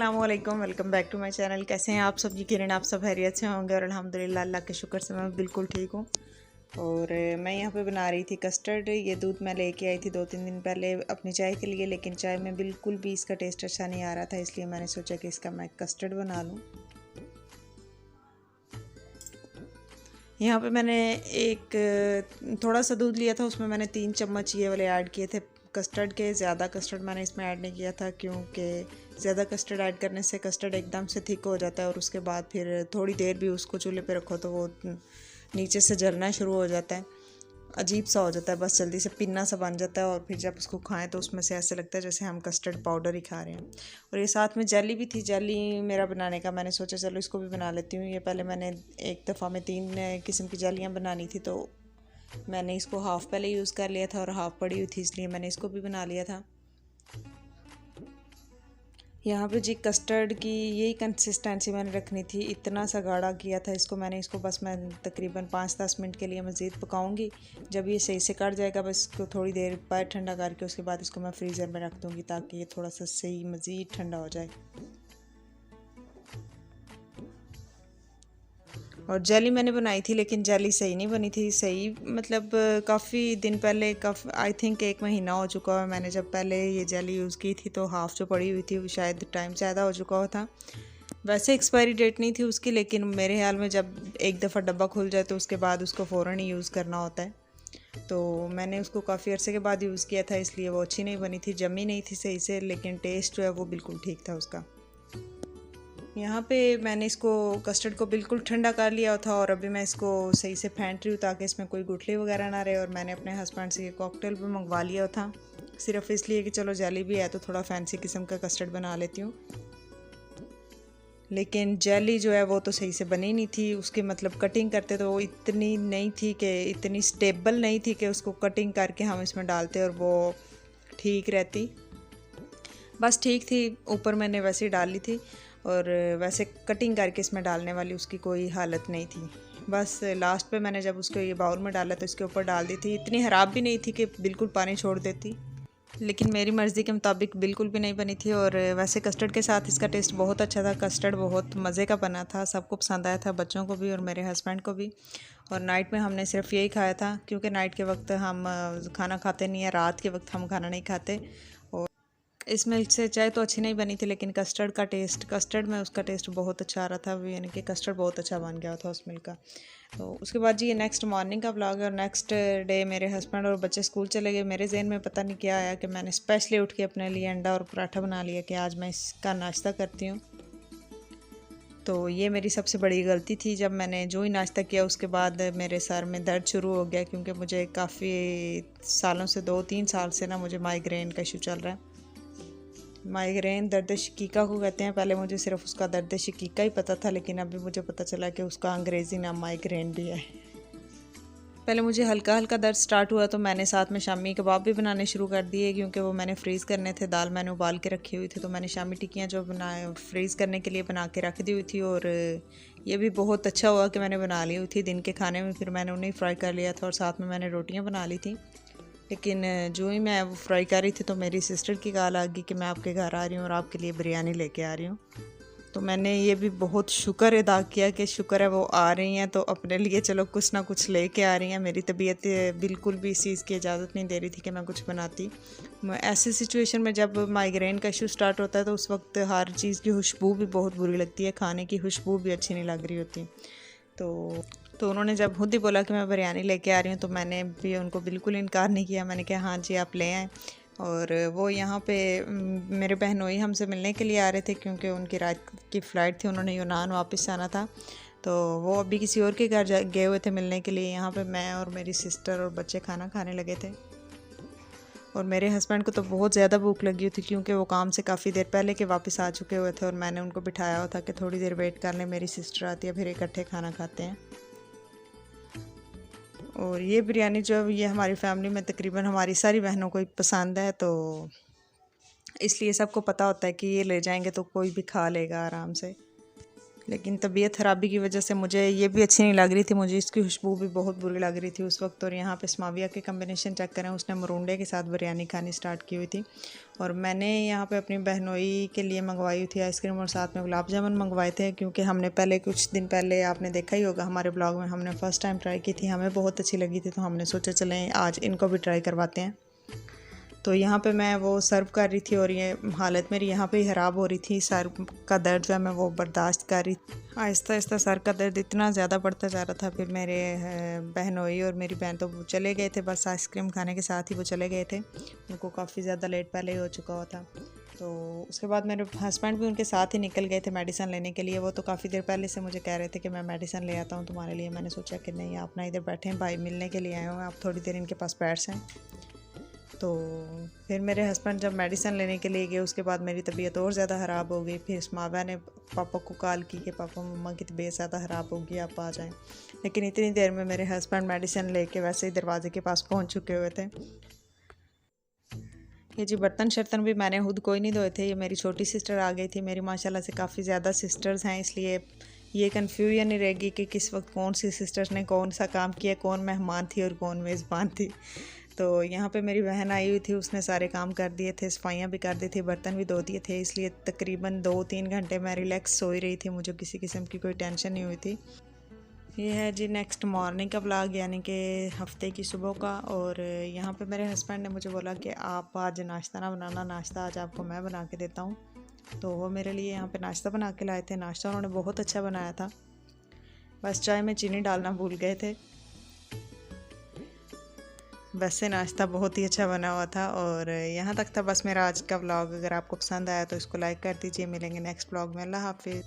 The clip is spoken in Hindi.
अस्सलाम वालेकुम, welcome back to my channel. कैसे हैं आप सब? यकीनन आप सब खैरियत से होंगे और अल्हम्दुलिल्लाह अल्लाह के शुक्र से मैं बिल्कुल ठीक हूँ। और मैं यहाँ पे बना रही थी कस्टर्ड। ये दूध मैं लेके आई थी 2-3 दिन पहले अपनी चाय के लिए, लेकिन चाय में बिल्कुल भी इसका टेस्ट अच्छा नहीं आ रहा था, इसलिए मैंने सोचा कि इसका मैं कस्टर्ड बना लूँ। यहाँ पे मैंने एक थोड़ा सा दूध लिया था, उसमें मैंने 3 चम्मच ये वाले ऐड किए थे कस्टर्ड के। ज़्यादा कस्टर्ड मैंने इसमें ऐड नहीं किया था, क्योंकि ज़्यादा कस्टर्ड ऐड करने से कस्टर्ड एकदम से थिक हो जाता है और उसके बाद फिर थोड़ी देर भी उसको चूल्हे पे रखो तो वो नीचे से जलना शुरू हो जाता है, अजीब सा हो जाता है, बस जल्दी से पिन्ना सा बन जाता है। और फिर जब उसको खाएं तो उसमें से ऐसे लगता है जैसे हम कस्टर्ड पाउडर ही खा रहे हैं। और ये साथ में जेली भी थी, जेली मेरा बनाने का, मैंने सोचा चलो इसको भी बना लेती हूँ। ये पहले मैंने एक दफ़ा में 3 किस्म की जेलियाँ बनानी थी, तो मैंने इसको हाफ़ पहले यूज़ कर लिया था और हाफ़ पड़ी हुई थी, इसलिए मैंने इसको भी बना लिया था। यहाँ पे जी कस्टर्ड की यही कंसिस्टेंसी मैंने रखनी थी, इतना सा गाढ़ा किया था इसको मैंने। इसको बस मैं तकरीबन 5-10 मिनट के लिए मज़ीद पकाऊंगी। जब ये सही से कट जाएगा बस इसको थोड़ी देर बाद ठंडा करके उसके बाद इसको मैं फ्रीज़र में रख दूँगी, ताकि ये थोड़ा सा सही मज़ीद ठंडा हो जाए। और जेली मैंने बनाई थी, लेकिन जेली सही नहीं बनी थी। सही मतलब काफ़ी दिन पहले, आई थिंक 1 महीना हो चुका है मैंने जब पहले ये जेली यूज़ की थी, तो हाफ़ जो पड़ी हुई थी शायद टाइम ज़्यादा हो चुका हो था। वैसे एक्सपायरी डेट नहीं थी उसकी, लेकिन मेरे ख्याल में जब एक दफ़ा डब्बा खुल जाए तो उसके बाद उसको फ़ौरन ही यूज़ करना होता है। तो मैंने उसको काफ़ी अरसे के बाद यूज़ किया था, इसलिए वो अच्छी नहीं बनी थी, जमी नहीं थी सही से, लेकिन टेस्ट जो है वो बिल्कुल ठीक था उसका। यहाँ पे मैंने इसको कस्टर्ड को बिल्कुल ठंडा कर लिया था और अभी मैं इसको सही से फेंट रही हूँ ताकि इसमें कोई गुठली वगैरह ना रहे। और मैंने अपने हस्बैंड से ये कॉकटेल भी मंगवा लिया था, सिर्फ इसलिए कि चलो जेली भी है तो थोड़ा फैंसी किस्म का कस्टर्ड बना लेती हूँ। लेकिन जेली जो है वो तो सही से बनी नहीं थी, उसकी मतलब कटिंग करते तो वो इतनी नहीं थी कि इतनी स्टेबल नहीं थी कि उसको कटिंग करके हम इसमें डालते और वो ठीक रहती। बस ठीक थी, ऊपर मैंने वैसे ही डाल ली थी और वैसे कटिंग करके इसमें डालने वाली उसकी कोई हालत नहीं थी। बस लास्ट पे मैंने जब उसको ये बाउल में डाला तो इसके ऊपर डाल दी थी। इतनी ख़राब भी नहीं थी कि बिल्कुल पानी छोड़ देती, लेकिन मेरी मर्ज़ी के मुताबिक बिल्कुल भी नहीं बनी थी। और वैसे कस्टर्ड के साथ इसका टेस्ट बहुत अच्छा था, कस्टर्ड बहुत मज़े का बना था, सबको पसंद आया था, बच्चों को भी और मेरे हस्बैंड को भी। और नाइट में हमने सिर्फ यही खाया था, क्योंकि नाइट के वक्त हम खाना खाते नहीं है, रात के वक्त हम खाना नहीं खाते। और इस मिल्क से चाय तो अच्छी नहीं बनी थी, लेकिन कस्टर्ड में उसका टेस्ट बहुत अच्छा आ रहा था, यानी कि कस्टर्ड बहुत अच्छा बन गया था उस मिल्क का। तो उसके बाद जी ये नेक्स्ट मॉर्निंग का व्लॉग है और नेक्स्ट डे मेरे हस्बैंड और बच्चे स्कूल चले गए। मेरे जहन में पता नहीं क्या आया कि मैंने स्पेशली उठ के अपने लिए अंडा और पराठा बना लिया कि आज मैं इसका नाश्ता करती हूँ। तो ये मेरी सबसे बड़ी गलती थी, जब मैंने जो ही नाश्ता किया उसके बाद मेरे सर में दर्द शुरू हो गया, क्योंकि मुझे काफ़ी सालों से 2-3 साल से ना मुझे माइग्रेन का इशू चल रहा है। माइग्रेन दर्द शकीका को कहते हैं। पहले मुझे सिर्फ उसका दर्द शकीका ही पता था, लेकिन अभी मुझे पता चला कि उसका अंग्रेज़ी नाम माइग्रेन भी है। पहले मुझे हल्का हल्का दर्द स्टार्ट हुआ तो मैंने साथ में शामी कबाब भी बनाने शुरू कर दिए, क्योंकि वो मैंने फ्रीज़ करने थे। दाल मैंने उबाल के रखी हुई थी, तो मैंने शामी टिक्कियाँ जो फ्रीज़ करने के लिए बना के रख दी हुई थी। और ये भी बहुत अच्छा हुआ कि मैंने बना ली हुई थी दिन के खाने में, फिर मैंने उन्हें फ्राई कर लिया था और साथ में मैंने रोटियाँ बना ली थी। लेकिन जो ही मैं वो फ्राई कर रही थी तो मेरी सिस्टर की कॉल आ गई कि मैं आपके घर आ रही हूँ और आपके लिए बिरयानी लेके आ रही हूँ। तो मैंने ये भी बहुत शुक्र अदा किया कि शुक्र है वो आ रही हैं, तो अपने लिए चलो कुछ ना कुछ लेके आ रही हैं। मेरी तबीयत बिल्कुल भी इस चीज़ की इजाज़त नहीं दे रही थी कि मैं कुछ बनाती। ऐसी सिचुएशन में जब माइग्रेन का इशू स्टार्ट होता है तो उस वक्त हर चीज़ की खुशबू भी बहुत बुरी लगती है, खाने की खुशबू भी अच्छी नहीं लग रही होती। तो उन्होंने जब खुद ही बोला कि मैं बिरयानी लेके आ रही हूँ, तो मैंने भी उनको बिल्कुल इनकार नहीं किया। मैंने कहा हाँ जी आप ले आएँ। और वो यहाँ पे मेरे बहनोई हमसे मिलने के लिए आ रहे थे, क्योंकि उनकी रात की फ़्लाइट थी, उन्होंने यूनान वापस जाना था। तो वो अभी किसी और के घर गए हुए थे मिलने के लिए। यहाँ पे मैं और मेरी सिस्टर और बच्चे खाना खाने लगे थे। और मेरे हस्बैंड को तो बहुत ज़्यादा भूख लगी हुई थी, क्योंकि वो काम से काफ़ी देर पहले के वापस आ चुके हुए थे और मैंने उनको बिठाया हुआ था कि थोड़ी देर वेट कर लें, मेरी सिस्टर आती है फिर इकट्ठे खाना खाते हैं। और ये बिरयानी जो ये हमारी फैमिली में तकरीबन हमारी सारी बहनों को पसंद है, तो इसलिए सबको पता होता है कि ये ले जाएंगे तो कोई भी खा लेगा आराम से। लेकिन तबीयत ख़राबी की वजह से मुझे ये भी अच्छी नहीं लग रही थी, मुझे इसकी खुशबू भी बहुत बुरी लग रही थी उस वक्त। और यहाँ पे स्माविया के कम्बिनेशन चेक करें, उसने मरुंडे के साथ बिरयानी खानी स्टार्ट की हुई थी। और मैंने यहाँ पे अपनी बहनोई के लिए मंगवाई हुई थी आइसक्रीम और साथ में गुलाब जामुन मंगवाए थे, क्योंकि हमने पहले कुछ दिन पहले आपने देखा ही होगा हमारे ब्लॉग में, हमने फ़र्स्ट टाइम ट्राई की थी, हमें बहुत अच्छी लगी थी, तो हमने सोचा चलें आज इनको भी ट्राई करवाते हैं। तो यहाँ पे मैं वो सर्व कर रही थी और ये हालत मेरी यहाँ पे ही ख़राब हो रही थी। सर का दर्द जो है मैं वो बर्दाश्त कर रही थी। आहिस्ता आहिस्ता सर का दर्द इतना ज़्यादा बढ़ता जा रहा था। फिर मेरे बहनोई और मेरी बहन तो चले गए थे, बस आइसक्रीम खाने के साथ ही वो चले गए थे, उनको काफ़ी ज़्यादा लेट पहले ही हो चुका हुआ था। तो उसके बाद मेरे हस्बैंड भी उनके साथ ही निकल गए थे मेडिसिन लेने के लिए। वो तो काफ़ी देर पहले से मुझे कह रहे थे कि मैं मेडिसिन ले आता हूँ तुम्हारे लिए। मैंने सोचा कि नहीं, आप ना इधर बैठे हैं, भाई मिलने के लिए आए हुए हैं, आप थोड़ी देर इनके पास बैठ जाएं। तो फिर मेरे हस्बैंड जब मेडिसिन लेने के लिए गए, उसके बाद मेरी तबीयत और ज़्यादा ख़राब हो गई। फिर स्मावा ने पापा को कॉल की कि पापा मम्मा की तबीयत ज़्यादा ख़राब होगी, आप आ जाएं। लेकिन इतनी देर में मेरे हस्बैंड मेडिसिन लेके वैसे ही दरवाजे के पास पहुंच चुके हुए थे। ये जी बर्तन शर्तन भी मैंने खुद कोई नहीं धोए थे, ये मेरी छोटी सिस्टर आ गई थी। मेरी माशाल्लाह से काफ़ी ज़्यादा सिस्टर्स हैं, इसलिए ये कन्फ्यूजन नहीं रहेगी कि किस वक्त कौन सी सिस्टर्स ने कौन सा काम किया, कौन मेहमान थी और कौन मेज़बान थी। तो यहाँ पे मेरी बहन आई हुई थी, उसने सारे काम कर दिए थे, सफाइयाँ भी कर दी थी, बर्तन भी धो दिए थे, इसलिए तकरीबन 2-3 घंटे मैं रिलैक्स सोई रही थी, मुझे किसी किस्म की कोई टेंशन नहीं हुई थी। ये है जी नेक्स्ट मॉर्निंग का व्लॉग, यानी कि हफ्ते की सुबह का। और यहाँ पे मेरे हस्बैंड ने मुझे बोला कि आप आज नाश्ता ना बनाना, नाश्ता आज आपको मैं बना के देता हूँ। तो वो मेरे लिए यहाँ पे नाश्ता बना के लाए थे। नाश्ता उन्होंने बहुत अच्छा बनाया था, बस चाय में चीनी डालना भूल गए थे। वैसे नाश्ता बहुत ही अच्छा बना हुआ था। और यहाँ तक था बस मेरा आज का व्लॉग। अगर आपको पसंद आया तो इसको लाइक कर दीजिए। मिलेंगे नेक्स्ट व्लॉग में। अल्लाह हाफिज़।